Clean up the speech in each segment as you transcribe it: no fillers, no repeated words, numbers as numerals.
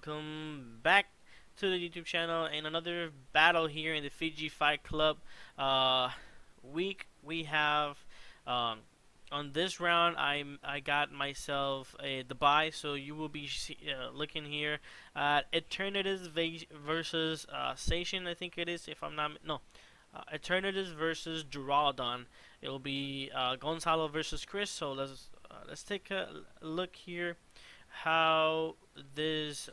welcome back to the YouTube channel and another battle here in the Fiji Fight Club week. We have um, on this round I got myself the buy, so you will be looking here at Eternatus versus Station, I think it is, if I'm not no. Eternatus versus Duraladon. It will be Gonzalo versus Chris. So let's take a look here how this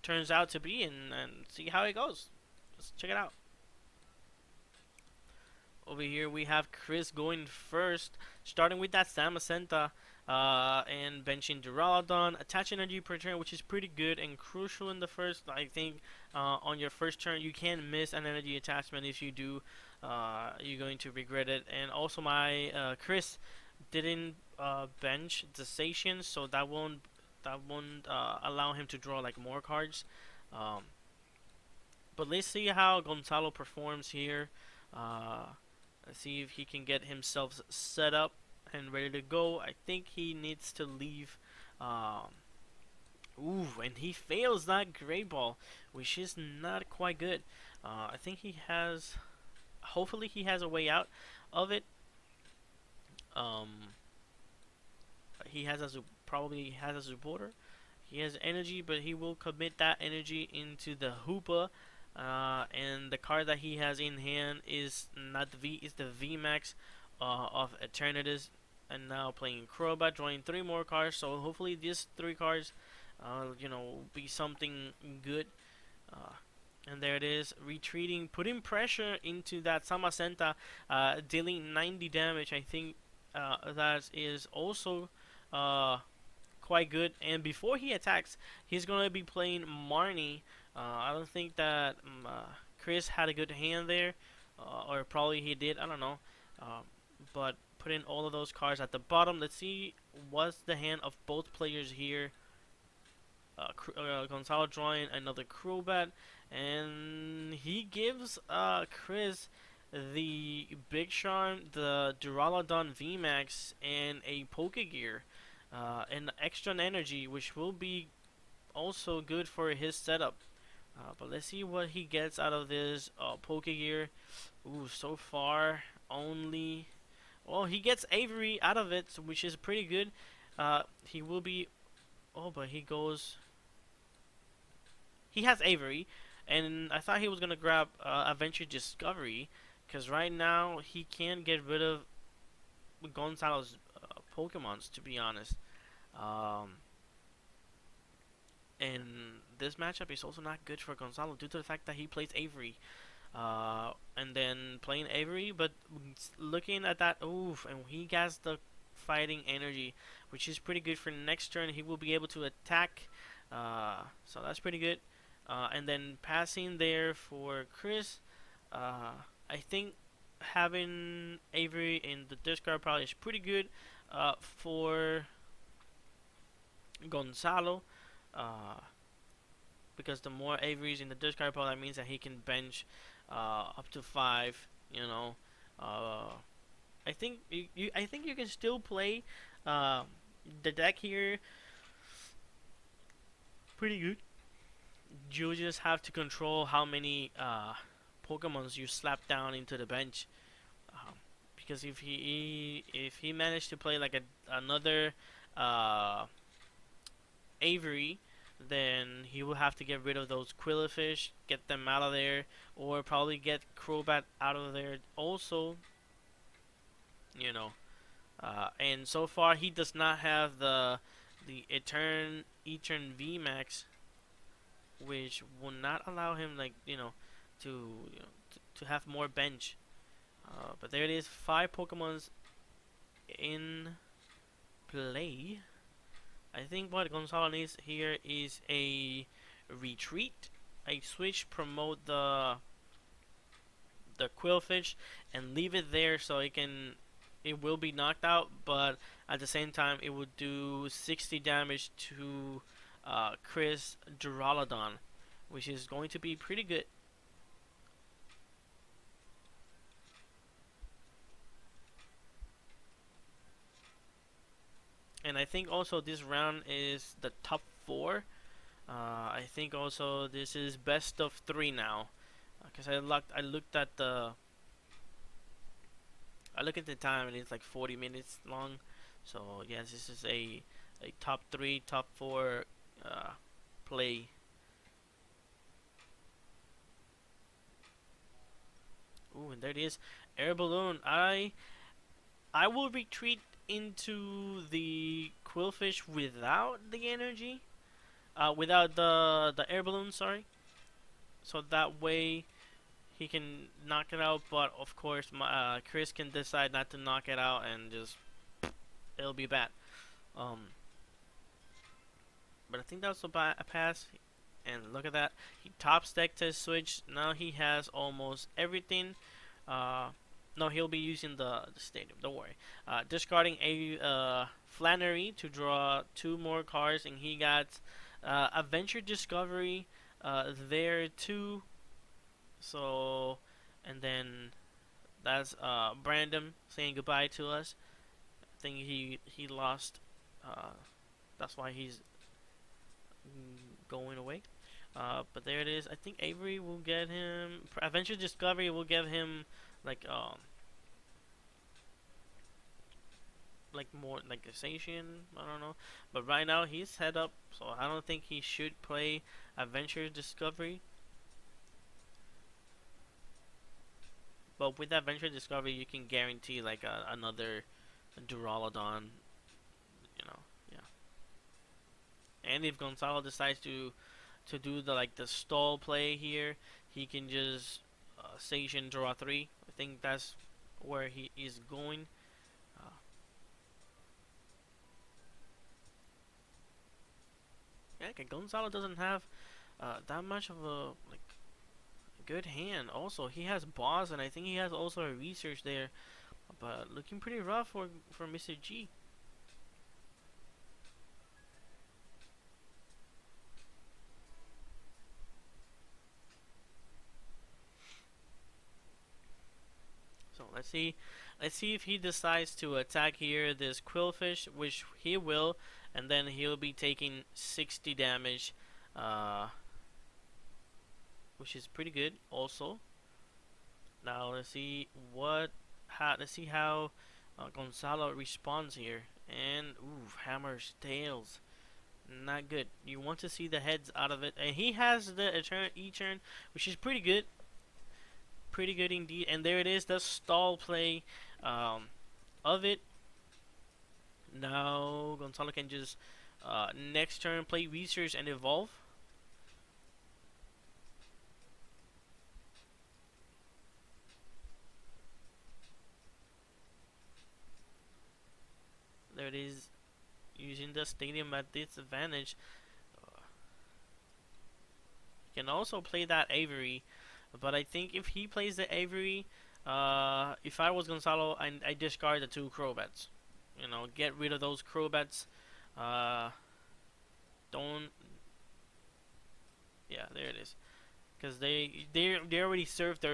turns out to be and see how it goes. Let's check it out. Over here we have Chris going first, starting with that Samacenta and benching Duraladon. Attach energy per turn, which is pretty good and crucial in the first. I think on your first turn you can miss an energy attachment. If you do, you're going to regret it. And also my Chris didn't bench the station, so that won't allow him to draw like more cards. Um, but let's see how Gonzalo performs here. Let's see if he can get himself set up and ready to go. I think he needs to leave. Ooh, and he fails that Great Ball, which is not quite good. I think he has. Hopefully, he has a way out of it. Um, he has probably has a supporter. He has energy, but he will commit that energy into the Hoopa. And the card that he has in hand is not the V, is the Vmax of Eternatus. And now playing Crobat, drawing 3 more cards. So hopefully these 3 cards, will be something good. And there it is, retreating, putting pressure into that Samacenta, dealing 90 damage. I think that is also quite good. And before he attacks, he's going to be playing Marnie. I don't think that Chris had a good hand there, or probably he did, I don't know. But putting all of those cards at the bottom. Let's see what's the hand of both players here. Gonzalo drawing another Crobat, and he gives Chris the Big Charm, the Duraladon Vmax, and a Pokegear, and extra energy, which will be also good for his setup. But let's see what he gets out of this Pokegear. Ooh, so far only. Well, he gets Avery out of it, which is pretty good. He will be. Oh, but he goes. He has Avery, and I thought he was gonna grab Adventure Discovery, because right now he can't get rid of Gonzalo's Pokemons, to be honest. And this matchup is also not good for Gonzalo due to the fact that he plays Avery. And then playing Avery, but looking at that, oof, and he gets the fighting energy, which is pretty good for next turn. He will be able to attack, so that's pretty good. And then passing there for Chris, I think having Avery in the discard pile is pretty good for Gonzalo. Because the more Averys in the discard pile, that means that he can bench up to 5. I think I think you can still play the deck here pretty good. You just have to control how many Pokemons you slap down into the bench. Because if he managed to play like another Avery, then he will have to get rid of those Quillifish, get them out of there, or probably get Crobat out of there also. And so far he does not have the Etern Vmax, which will not allow him to have more bench. But there it is, 5 Pokemons in play. I think what Gonzalo needs here is a retreat, a switch, promote the Quillfish, and leave it there so it will be knocked out, but at the same time it will do 60 damage to Chris Duraladon, which is going to be pretty good. And I think also this round is the top 4 I think also this is best of 3 now, because I look at the time and it's like 40 minutes long. So yes, this is a top 3, top 4 uh, play. Ooh, and there it is, air balloon. I will retreat into the quillfish without the energy, without the air balloon. Sorry. So that way he can knock it out. But of course, Chris can decide not to knock it out and just it'll be bad. Um, but I think that was a pass. And look at that, he top stacked his switch. Now he has almost everything. Uh, no, he'll be using the stadium. Don't worry. Discarding a Flannery to draw 2 more cards, and he got Adventure Discovery there too. So, and then that's Brandon saying goodbye to us. I think he lost. Uh, that's why he's going away. But there it is. I think Avery will get him. Adventure Discovery will give him like more like a station. I don't know. But right now he's head up, so I don't think he should play Adventure Discovery. But with Adventure Discovery, you can guarantee like another Duraladon. You know, yeah. And if Gonzalo decides to do the stall play here, he can just station draw 3. I think that's where he is going. Uh, yeah, okay, Gonzalo doesn't have that much of a good hand. Also, he has boss, and I think he has also a research there, but looking pretty rough for Mr. G. So let's see if he decides to attack here this Quillfish, which he will, and then he'll be taking 60 damage, uh, which is pretty good. Also, now let's see how Gonzalo responds here. And ooh, hammers tails, not good. You want to see the heads out of it, and he has the E-turn, which is pretty good indeed. And there it is, the stall play of it. Now Gonzalo can just next turn play research and evolve. There it is, using the stadium at disadvantage. You can also play that Avery, but I think if he plays the Avery, if I was Gonzalo, I discard the 2 Crowbats. You know, get rid of those Crowbats. Uh, don't. Yeah, there it is. Because they already served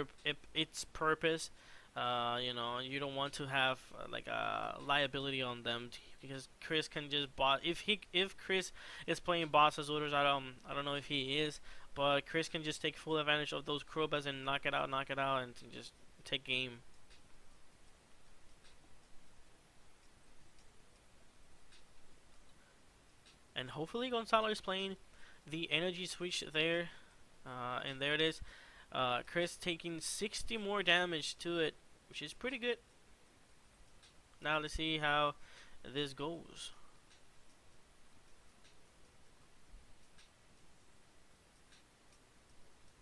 its purpose. You know, you don't want to have like a liability on them because Chris can just boss. If Chris is playing boss's orders, I don't know if he is, but Chris can just take full advantage of those Krobas and knock it out, and just take game. And hopefully Gonzalo is playing the energy switch there, and there it is. Chris taking 60 more damage to it, which is pretty good. Now let's see how this goes.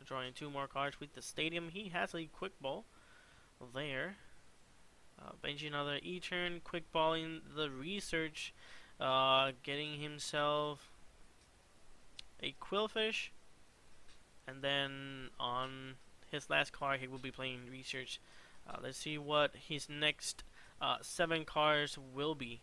Drawing 2 more cards with the stadium. He has a quick ball there. Benji another E-turn, quick balling the research, getting himself a Quillfish, and then on his last card he will be playing research. Let's see what his next 7 cards will be.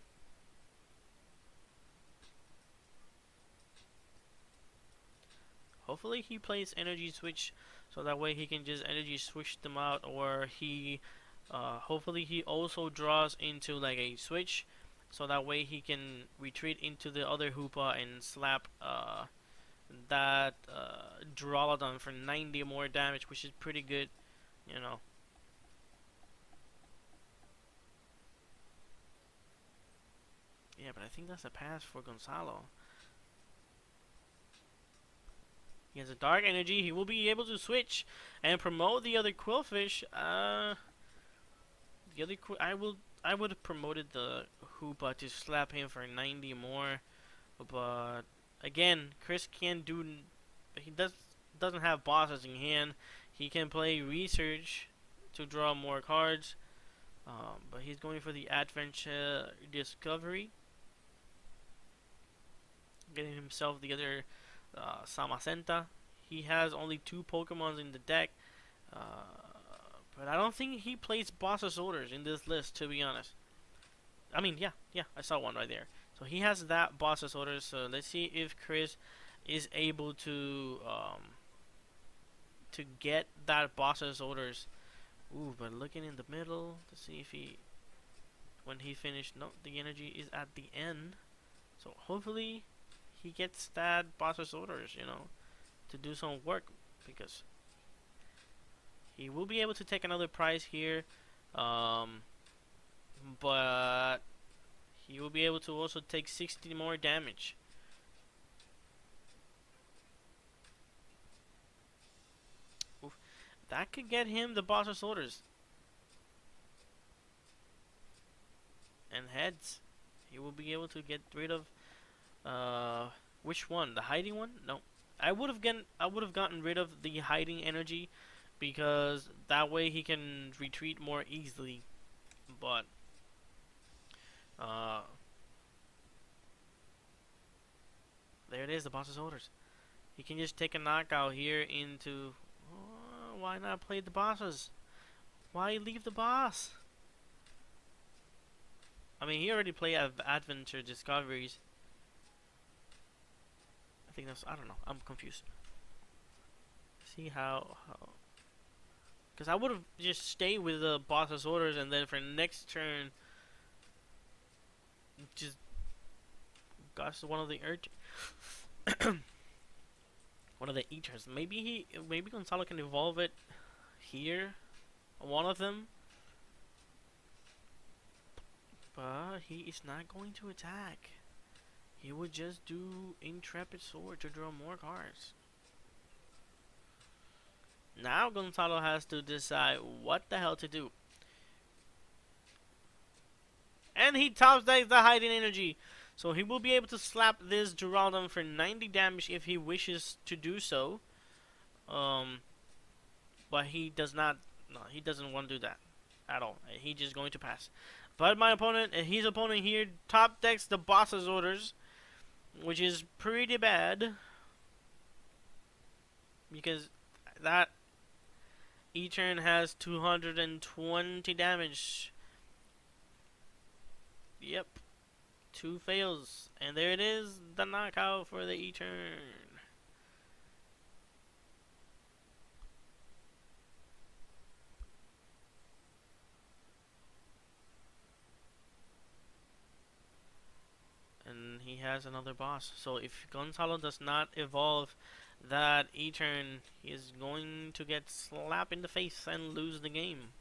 Hopefully he plays energy switch, so that way he can just energy switch them out, or he hopefully he also draws into like a switch, so that way he can retreat into the other Hoopa and slap that Duraladon for 90 more damage, which is pretty good, you know. Yeah, but I think that's a pass for Gonzalo. He has a dark energy. He will be able to switch and promote the other Quillfish. The other I would have promoted the Hoopa to slap him for 90 more, but again, Chris can't do. He doesn't have bosses in hand. He can play research to draw more cards, but he's going for the adventure discovery, getting himself the other Samacenta. He has only 2 Pokemons in the deck, but I don't think he plays Boss's Orders in this list, to be honest. I mean, yeah, I saw one right there. So he has that Boss's Orders. So let's see if Chris is able to get that Boss's Orders. Ooh, but looking in the middle to see if when he finished, no, the energy is at the end. So hopefully he gets that Boss's Orders, to do some work, because he will be able to take another prize here, but he will be able to also take 60 more damage. Oof. That could get him the Boss's Orders. And heads. He will be able to get rid of which one? The hiding one? No. I would have gotten rid of the hiding energy, because that way he can retreat more easily. But there it is, the Boss's Orders. He can just take a knockout here into. Why not play the bosses? Why leave the boss? I mean, he already played Adventure Discoveries. I think that's. I don't know. I'm confused. See how. Because I would have just stayed with the Boss's Orders, and then for next turn, just got one of the one of the Eaters. Maybe Gonzalo can evolve it here, one of them. But he is not going to attack. He would just do Intrepid Sword to draw more cards. Now Gonzalo has to decide what the hell to do. And he top decks the hiding energy. So he will be able to slap this Duraladon for 90 damage if he wishes to do so. But he does not. No, he doesn't want to do that at all. He's just going to pass. But his opponent here top decks the Boss's Orders, which is pretty bad, because that E-turn has 220 damage. Yep. 2 fails. And there it is, the knockout for the E-turn. And he has another boss. So if Gonzalo does not evolve that E-turn, he is going to get slapped in the face and lose the game.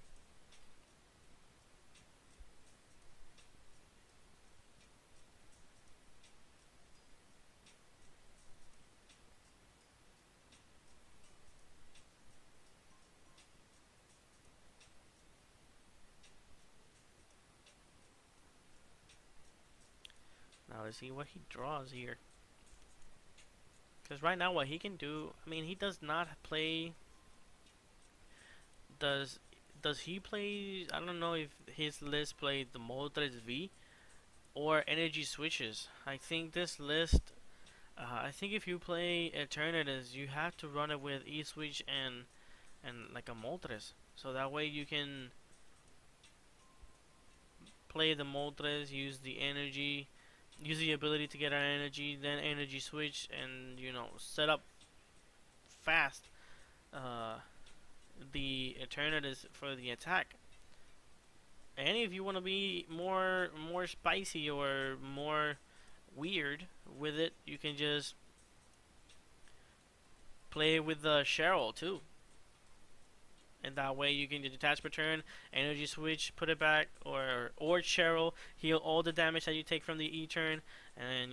Now let's see what he draws here. Because right now what he can do, I mean, he does not play. Does he play? I don't know if his list played the Moltres V or Energy Switches. I think this list. I think if you play Eternatus, you have to run it with E-Switch and like a Moltres. So that way you can play the Moltres, use the energy, use the ability to get our energy, then energy switch, and set up fast the Eternatus for the attack. And if you want to be more spicy or more weird with it, you can just play with the Cheryl too, and that way you can detach per turn, energy switch, put it back, or Cheryl, heal all the damage that you take from the E turn, and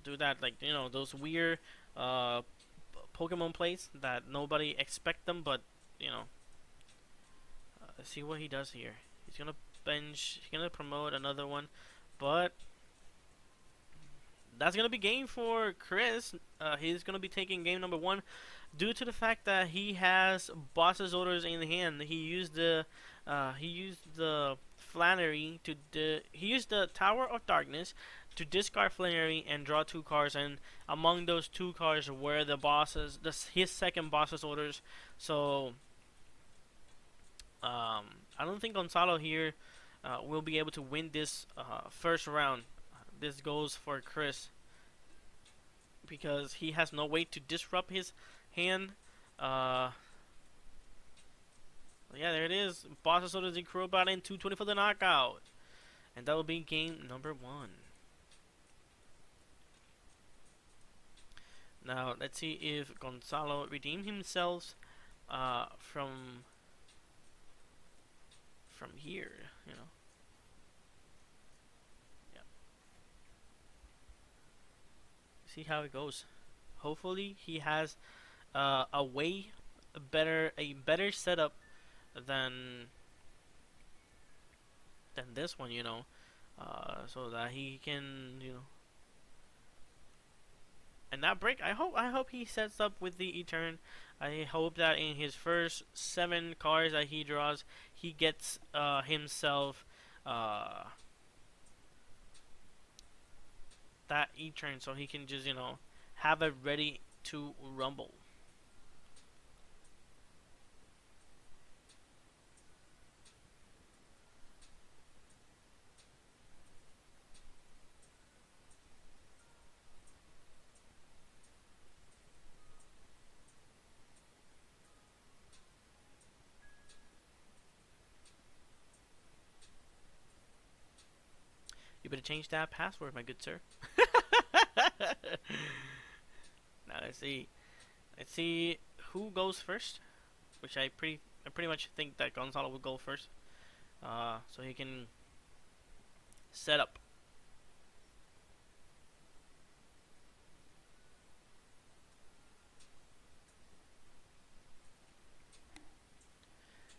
do that, like those weird uh Pokemon plays that nobody expect them, but you know let's see what he does here. He's gonna bench. He's gonna promote another one, but that's gonna be game for Chris. He's gonna be taking game number one due to the fact that he has boss's orders in hand. He used the Flannery he used the Tower of Darkness to discard Flannery and draw two cards, and among those two cards were his second boss's orders. So I don't think Gonzalo here will be able to win this first round. This goes for Chris because he has no way to disrupt his hand. Yeah, there it is. Boss Soda the Crowbat in 220 for the knockout. And that will be game number one. Now, let's see if Gonzalo redeemed himself from here, Yeah. See how it goes. Hopefully, he has a better setup than this one, so that he can, and that break. I hope he sets up with the E-turn. I hope that in his first 7 cards that he draws, he gets himself that E-turn, so he can just have it ready to rumble. You better change that password, my good sir. Now let's see. Let's see who goes first. Which I pretty much think that Gonzalo will go first. So he can set up.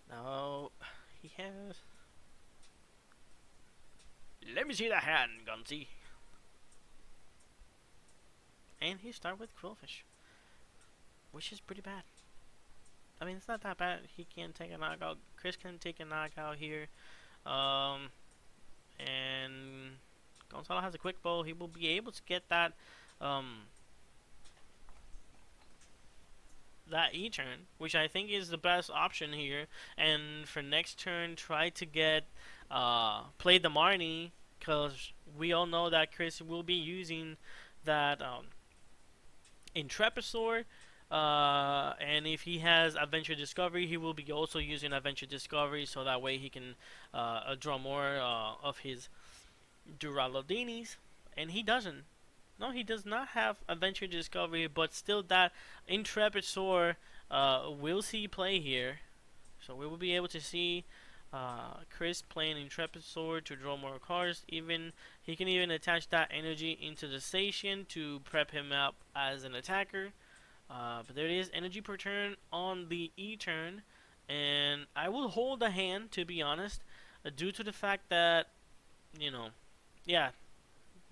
Now he has. Let me see the hand, Gonzi. And he start with Quillfish, which is pretty bad. I mean, it's not that bad. He can take a knockout. Chris can take a knockout here. And Gonzalo has a quick bow. He will be able to get that that E-turn, which I think is the best option here. And for next turn, try to get play the Marnie, because we all know that Chris will be using that Intrepisaur. And if he has Adventure Discovery, he will be also using Adventure Discovery, so that way he can draw more of his Duraladinis. And he doesn't. No, he does not have Adventure Discovery, but still that Intrepisaur will see play here. So we will be able to see Chris playing Intrepisaur to draw more cards. He can even attach that energy into the station to prep him up as an attacker. But there it is, energy per turn on the E-turn. And I will hold the hand, to be honest, due to the fact that, yeah,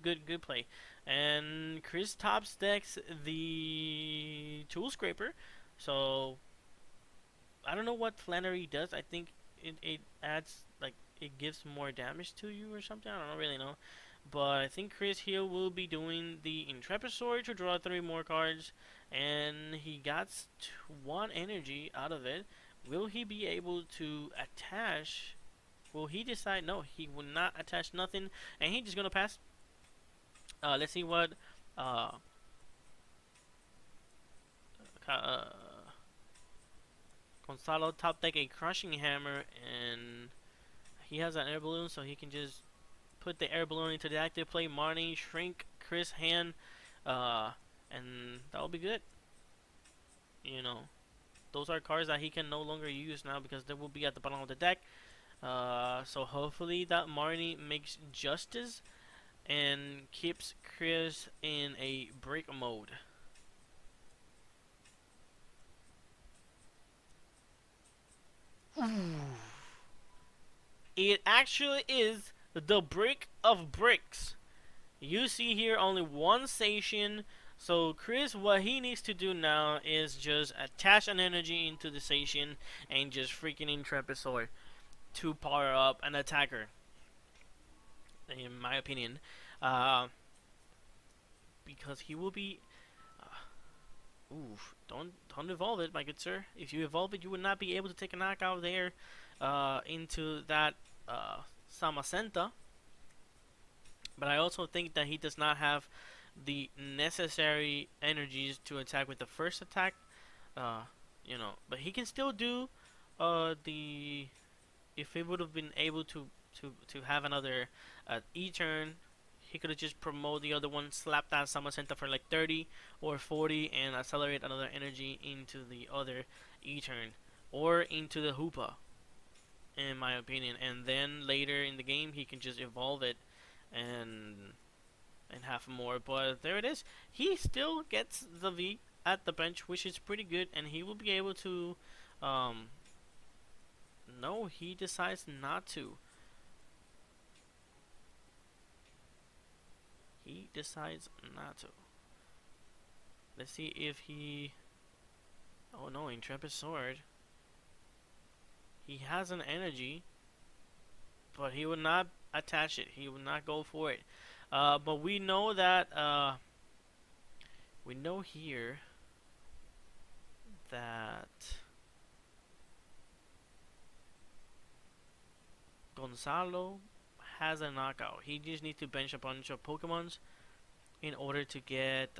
good play. And Chris tops decks the Tool Scraper. So, I don't know what Flannery does. I think it adds, like, it gives more damage to you or something. I don't really know. But I think Chris here will be doing the Intrepisaur to draw 3 more cards. And he got 1 energy out of it. Will he be able to attach? Will he decide? No, he will not attach nothing. And he's just going to pass. Let's see what Gonzalo top deck a Crushing Hammer, and he has an air balloon, so he can just put the air balloon into the active play. Marnie, shrink Chris' hand, and that'll be good. you know, those are cards that he can no longer use now because they will be at the bottom of the deck. So hopefully that Marnie makes justice and keeps Chris in a break mode. It actually is the brick of bricks. You see here only one station. So Chris, what he needs to do now is just attach an energy into the station and just freaking Intrepisaur to power up an attacker. In my opinion, uh, because he will be. Ooh, don't evolve it, my good sir. If you evolve it, you would not be able to take a knockout there into that Samacenta. But I also think that he does not have the necessary energies to attack with the first attack. Uh, but he can still do the if he would have been able to have another E-turn, he could have just promote the other one, slap that Samacenta for like 30 or 40, and accelerate another energy into the other E-turn or into the Hoopa, in my opinion. And then later in the game, he can just evolve it and have more. But there it is. He still gets the V at the bench, which is pretty good, and he will be able to. No, he decides not to. He decides not to. Let's see if he. Oh no, Intrepid Sword. He has an energy, but he would not attach it. He would not go for it. But we know that. We know here that Gonzalo has a knockout. He just needs to bench a bunch of Pokemons in order to get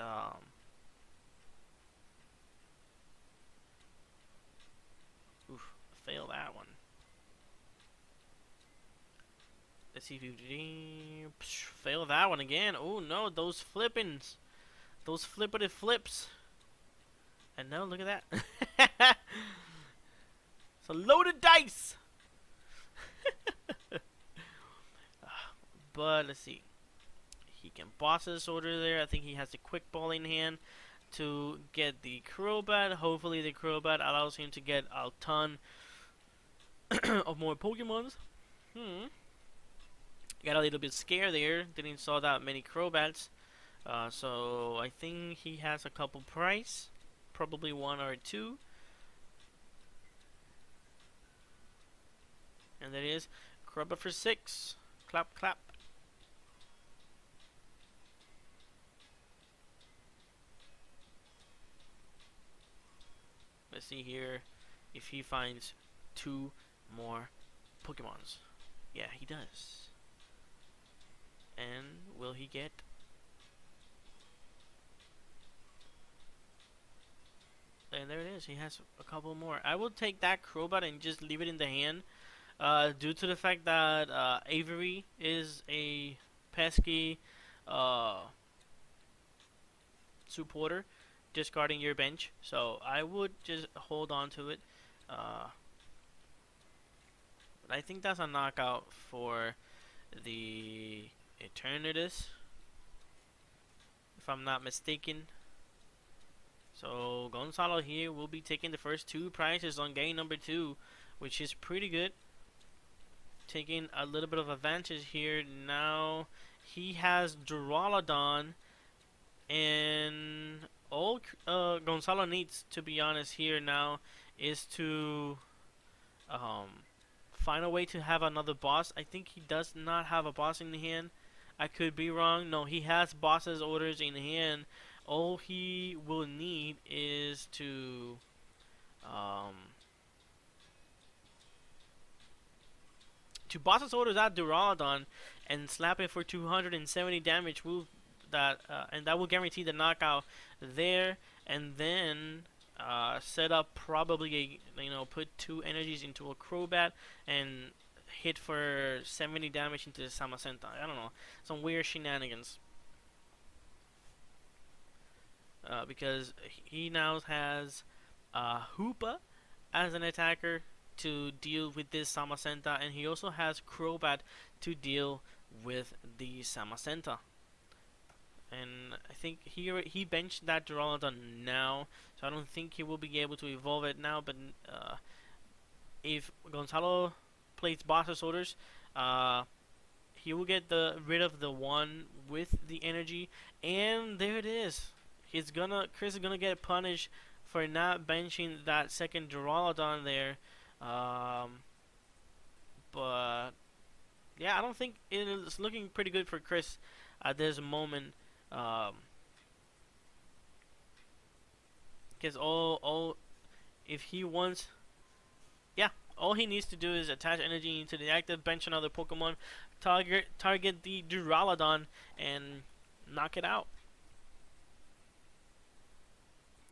oof, fail that one. Let's see if you fail that one again. Oh no, those flippins, those flippity flips. And no, look at that. It's a loaded dice. But let's see. He can boss this order there. I think he has the quick ball in hand to get the Crobat. Hopefully the Crobat allows him to get a ton of more Pokemons. Got a little bit scared there. Didn't saw that many Crobats. So I think he has a couple price. Probably one or two. And there is Crobat for 6. Clap, clap. Let's see here if he finds 2 more Pokemons. Yeah, he does. And will he get? And there it is. He has a couple more. I will take that Crobat and just leave it in the hand. Due to the fact that Avery is a pesky supporter, discarding your bench. So I would just hold on to it. But I think that's a knockout for the Eternatus, if I'm not mistaken. So Gonzalo here will be taking the first 2 prizes on game number 2, which is pretty good. Taking a little bit of advantage here. Now he has Duraladon, and all Gonzalo needs, to be honest, here now is to find a way to have another boss. I think he does not have a boss in hand. I could be wrong. No, he has boss's orders in hand. All he will need is to boss's orders at Duraladon and slap it for 270 damage. And that will guarantee the knockout there. And then set up probably put 2 energies into a Crobat and hit for 70 damage into the Samacenta. I don't know, some weird shenanigans. Because he now has Hoopa as an attacker to deal with this Samacenta, and he also has Crobat to deal with the Samacenta. And I think he benched that Duraludon now, so I don't think he will be able to evolve it now. But if Gonzalo plays Boss's orders, uh, he will get rid of the one with the energy, and there it is. Chris is gonna get punished for not benching that second Duraludon there. Um, but yeah, I don't think it's looking pretty good for Chris at this moment. Um, because all if he wants, yeah, all he needs to do is attach energy into the active, bench another Pokemon, target the Duraladon, and knock it out.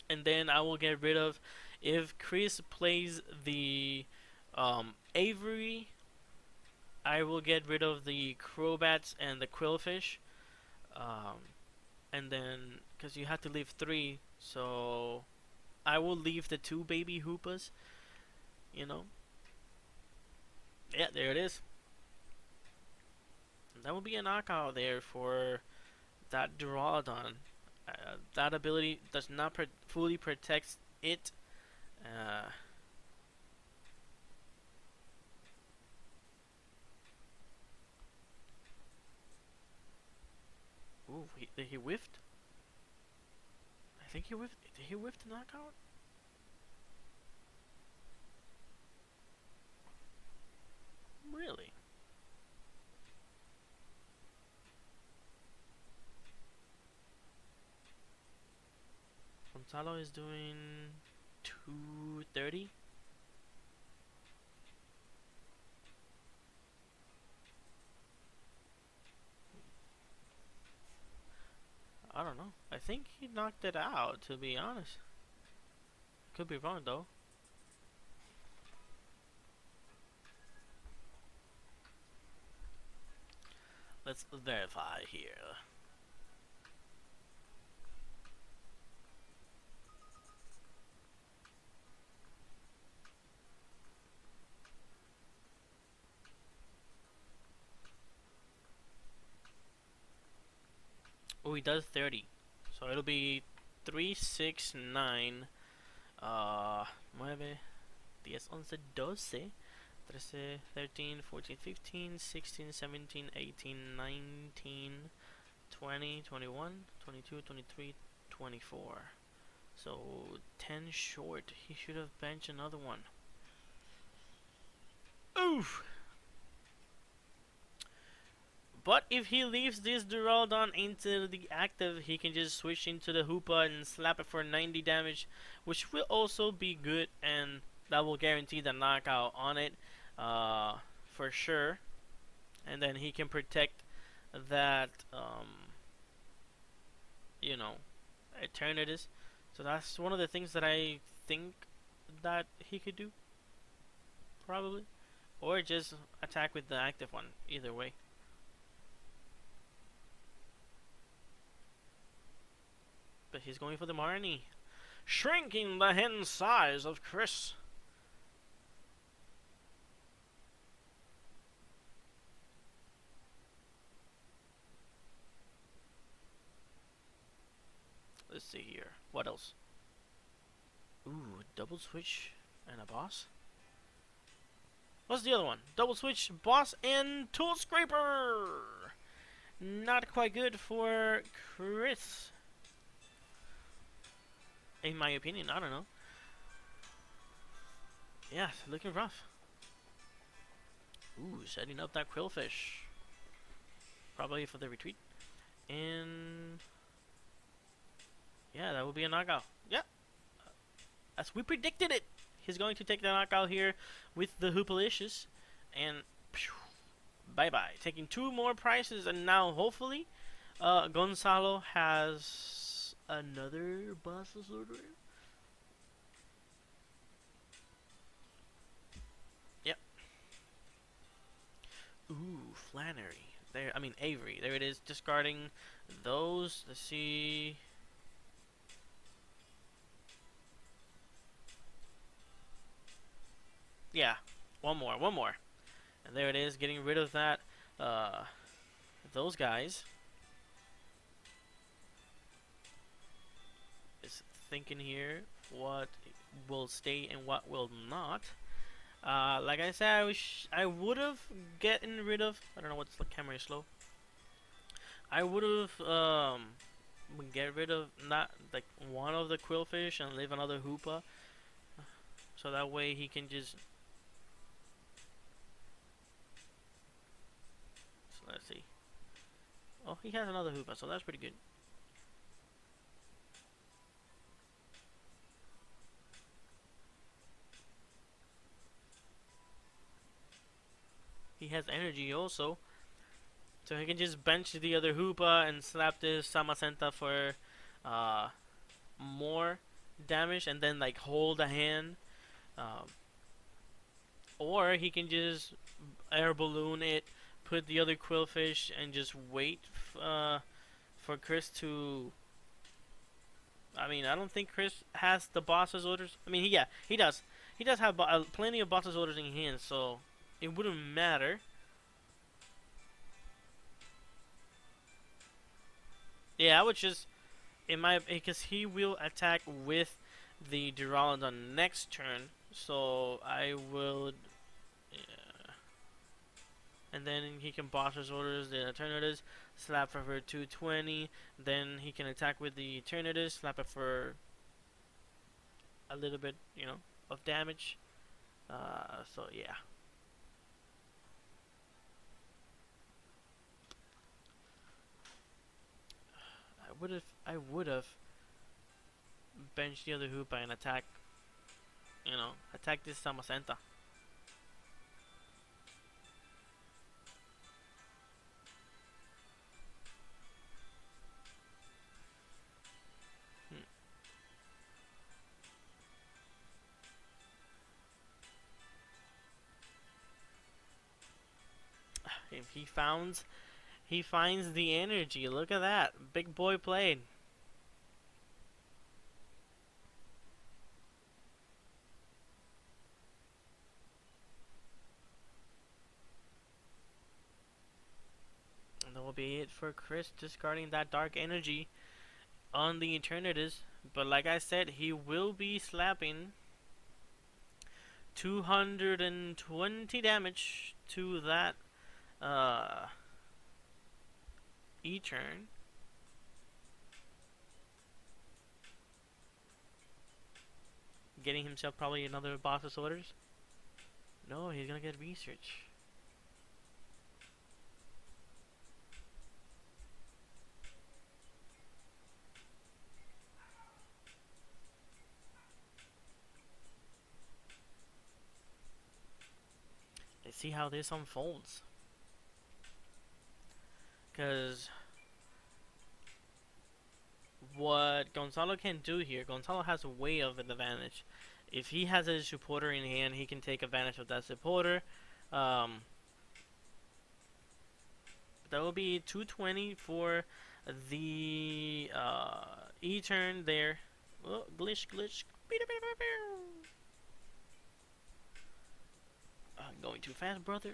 And then I will get rid of, if Chris plays the Avery, I will get rid of the Crobats and the Quillfish. And then, because you have to leave 3, so I will leave the 2 baby Hoopas, you know. Yeah, there it is. That will be a knockout there for that Duraludon. That ability does not fully protect it. Ooh, he whiffed? I think he whiffed. Did he whiff the knockout? Really? Gonzalo is doing 230. I don't know. I think he knocked it out, to be honest. Could be wrong though. Let's verify here. Oh, he does 30. So it'll be 3, 6, 9, 9, 10, 11, 12, 13, 13, 14, 15, 16, 17, 18, 19, 20, 21, 22, 23, 24. So 10 short. He should have benched another one. Oof! But if he leaves this Duraludon into the active, he can just switch into the Hoopa and slap it for 90 damage, which will also be good, and that will guarantee the knockout on it, for sure. And then he can protect that, you know, Eternatus. So that's one of the things that I think that he could do, probably. Or just attack with the active one, either way. But he's going for the Marnie, shrinking the hen size of Chris. Let's see here. What else? Ooh, double switch and a boss? What's the other one? Double switch, boss, and tool scraper! Not quite good for Chris, in my opinion. I don't know. Yeah, looking rough. Ooh, setting up that Quillfish. Probably for the retreat. And yeah, that will be a knockout. Yeah, as we predicted it. He's going to take the knockout here with the Hoopalicious. And bye-bye. Taking 2 more prizes, and now hopefully Gonzalo has another boss's order. Yep. Ooh, Flannery. There, I mean Avery. There it is. Discarding those. Let's see. Yeah, one more. And there it is, getting rid of that, uh, those guys. Is thinking here what will stay and what will not. Like I said, I would have gotten rid of. I don't know what's the camera is slow. I would have get rid of not like one of the quillfish and leave another hoopa, so that way he can just. So let's see. Oh, he has another hoopa, so that's pretty good. He has energy also, so he can just bench the other hoopa and slap this Samacenta for uh, more damage, and then like hold a hand. Um, or he can just air balloon it, put the other quillfish, and just wait for Chris to. I mean, I don't think Chris has the boss's orders. I mean, yeah, he does. He does have plenty of boss's orders in hand, so it wouldn't matter. Yeah, I would just because he will attack with the Duraludon next turn, so I will. Yeah. And then he can boss his orders the Eternatus, slap for 220. Then he can attack with the Eternatus, slap it for a little bit, of damage. So yeah. I would have benched the other Hoopa and attack this Samacenta. Hmm. If he finds the energy. Look at that, big boy played. And that will be it for Chris, discarding that dark energy on the Eternatus. But like I said, he will be slapping 220 damage to that E-turn. Getting himself probably another boss's orders. No, he's gonna get research. Let's see how this unfolds. Because what Gonzalo can do here, Gonzalo has a way of an advantage. If he has a supporter in hand, he can take advantage of that supporter. That will be 220 for the E-turn there. Oh, glitch. Going too fast, brother.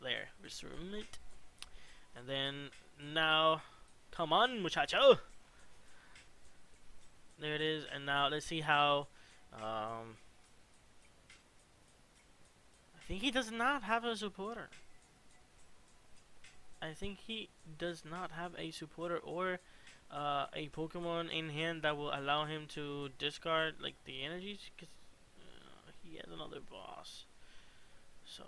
There, resume it. And then now, come on, muchacho. There it is. And now let's see how. I think he does not have a supporter. I think he does not have a supporter or a Pokemon in hand that will allow him to discard like the energies, because he has another boss. So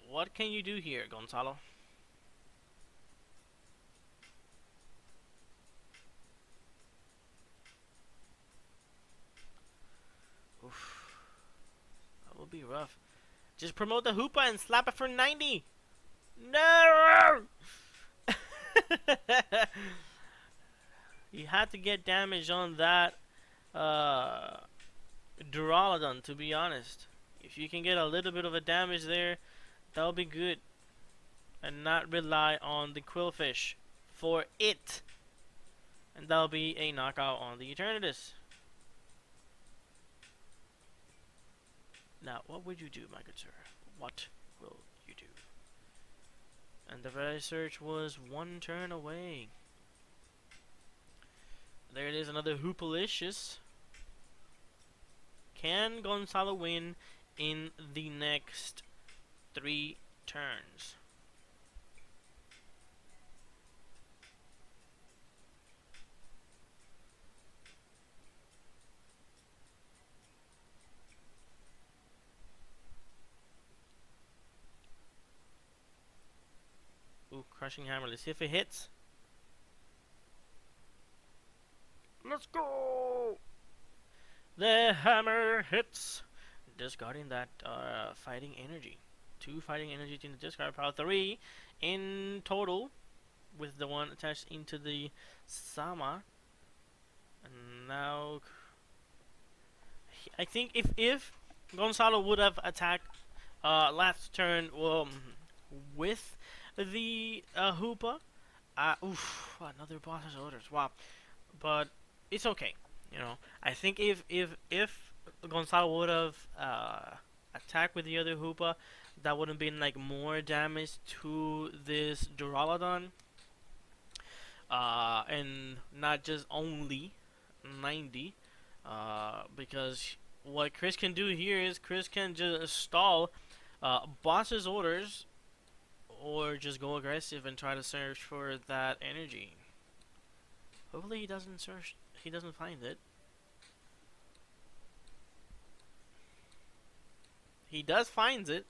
what can you do here, Gonzalo? Oof. That will be rough. Just promote the Hoopa and slap it for 90. No! You had to get damage on that Duraladon, to be honest. If you can get a little bit of a damage there, that'll be good. And not rely on the Quillfish for it. And that'll be a knockout on the Eternatus. Now, what would you do, my good sir? What will you do? And the very search was one turn away. There it is, another Hoopalicious. Can Gonzalo win in the next 3 turns? Ooh, Crushing Hammer. Let's see if it hits. Let's go! The hammer hits, discarding that fighting energy. 2 fighting energy in the discard pile. 3 in total, with the one attached into the Sama. And now, I think if Gonzalo would have attacked last turn with the Hoopa, oof, another boss's orders. Wow, but it's okay. You know, I think if Gonzalo would have attacked with the other Hoopa, that would have been like more damage to this Duraladon, and not just only 90. Because what Chris can do here is Chris can just stall boss's orders, or just go aggressive and try to search for that energy. Hopefully he doesn't search. He doesn't find it. He does find it,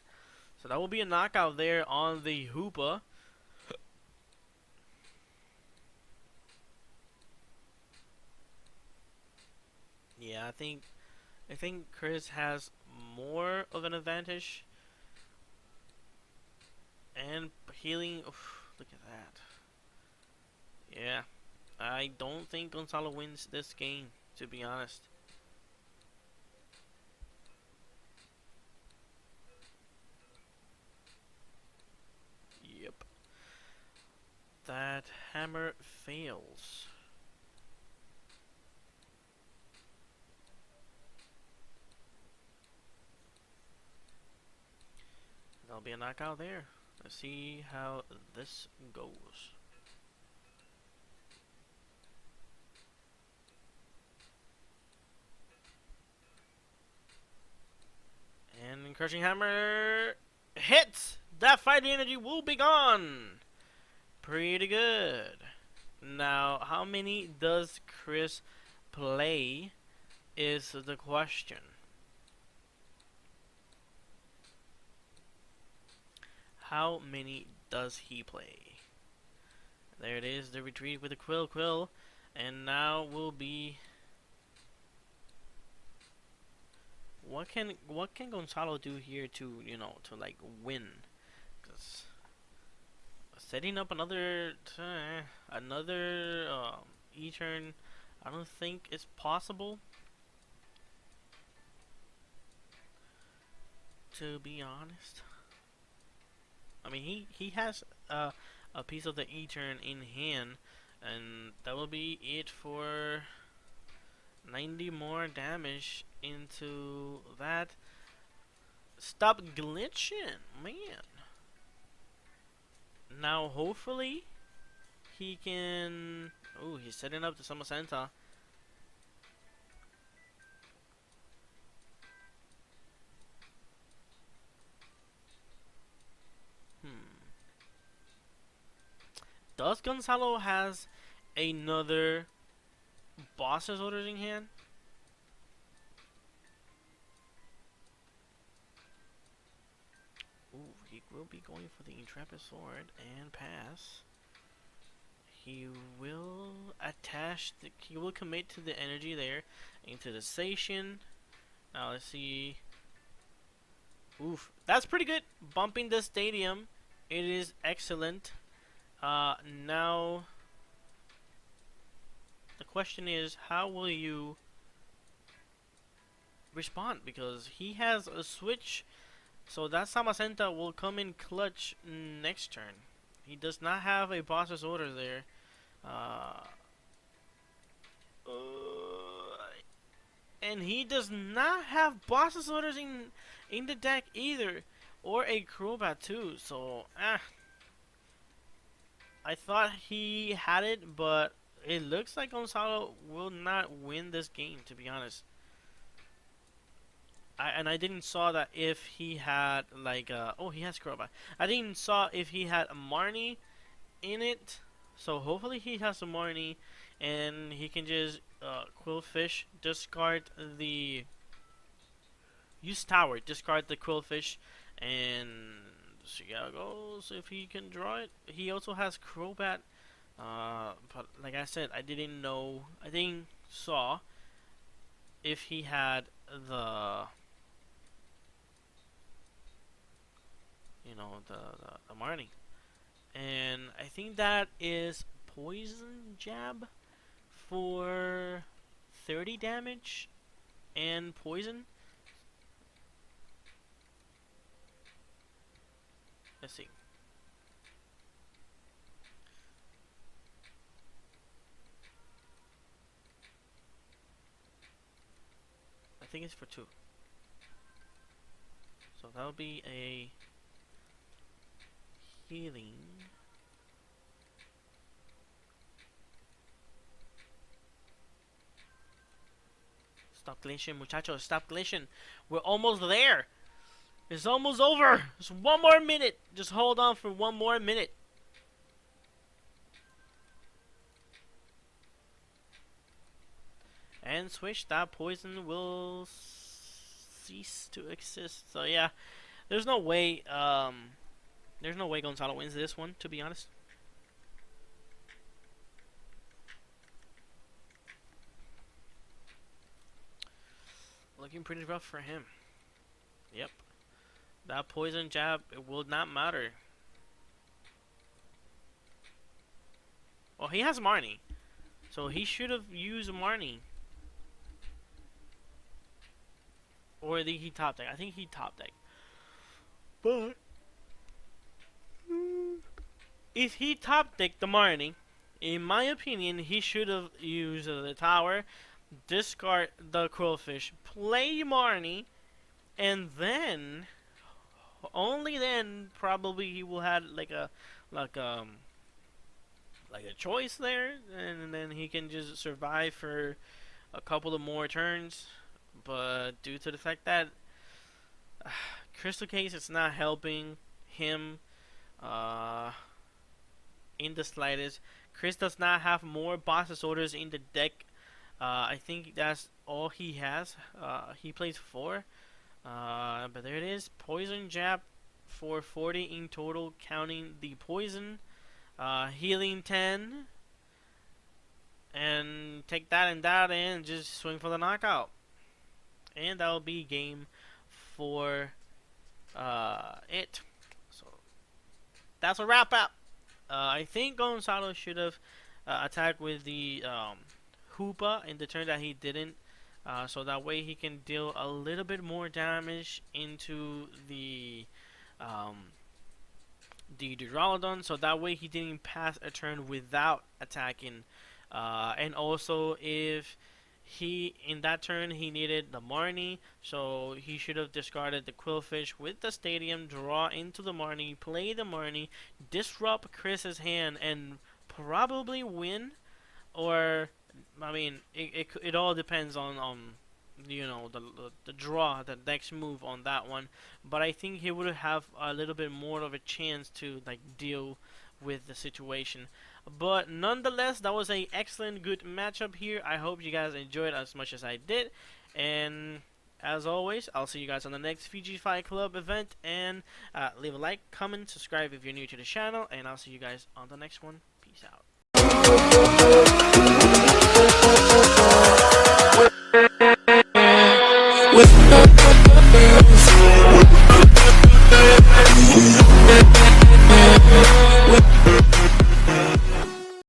so that will be a knockout there on the Hoopa. Yeah, I think Chris has more of an advantage. And healing. Oof, look at that. Yeah, I don't think Gonzalo wins this game, to be honest. Yep. That hammer fails. There'll be a knockout there. Let's see how this goes. And Crushing Hammer hits! That fighting energy will be gone! Pretty good. Now, how many does Chris play is the question. How many does he play? There it is, the retreat with the Quill. And now will be... What can Gonzalo do here to, you know, to like win? Cause setting up another E-turn, I don't think it's possible. To be honest, I mean he has a piece of the E-turn in hand, and that will be it for 90 more damage into that. Stop glitching, man. Now hopefully he can... Oh, he's setting up the Summer Santa. Does Gonzalo has another boss's orders in hand? Ooh, he will be going for the Intrepid Sword and pass. He will attach he will commit to the energy there into the station. Now let's see. Oof, that's pretty good. Bumping the stadium. It is excellent. Now the question is, how will you respond? Because he has a switch, so that Samacenta will come in clutch next turn. He does not have a boss's order there. And he does not have Boss's Orders in the deck either. Or a Crobat too. So, I thought he had it, but it looks like Gonzalo will not win this game, to be honest. I didn't saw that if he had like oh, he has Crobat. I didn't saw if he had a Marnie in it. So hopefully he has a Marnie and he can just Quillfish, discard the use Tower, discard the Quillfish, and see how it goes if he can draw it. He also has Crobat, but like I said, I didn't saw if he had the the Marnie. And I think that is Poison Jab for 30 damage and poison. Let's see. I think it's for 2. So that'll be a healing. Stop glitching, muchachos. Stop glitching. We're almost there. It's almost over. Just one more minute. Just hold on for one more minute. And switch. That poison will cease to exist. So yeah, there's no way. There's no way Gonzalo wins this one, to be honest. Looking pretty rough for him. Yep. That poison jab, it will not matter. Well, he has Marnie. So he should have used Marnie. Or did he top deck? I think he top deck. But if he top decked the Marnie, in my opinion, he should have used the tower, discard the Quillfish, play Marnie, and then only then probably he will have like a choice there, and then he can just survive for a couple of more turns. But due to the fact that Crystal Case is not helping him in the slightest. Chris does not have more Boss's Orders in the deck. I think that's all he has. He plays 4. But there it is. Poison Jab for 40 in total, counting the poison. Healing 10. And take that and just swing for the knockout. And that will be game for it. So that's a wrap up. I think Gonzalo should have attacked with the Hoopa in the turn that he didn't. So that way he can deal a little bit more damage into the Duraladon. So that way he didn't pass a turn without attacking. And also if he in that turn he needed the Marnie, so he should have discarded the Quillfish with the Stadium, draw into the Marnie, play the Marnie, disrupt Chris's hand, and probably win. Or I mean, it all depends on the draw, the next move on that one. But I think he would have a little bit more of a chance to like deal with the situation. But nonetheless, that was a excellent, good matchup here. I hope you guys enjoyed as much as I did. And as always, I'll see you guys on the next Fiji Fight Club event. And leave a like, comment, subscribe if you're new to the channel. And I'll see you guys on the next one. Peace out. With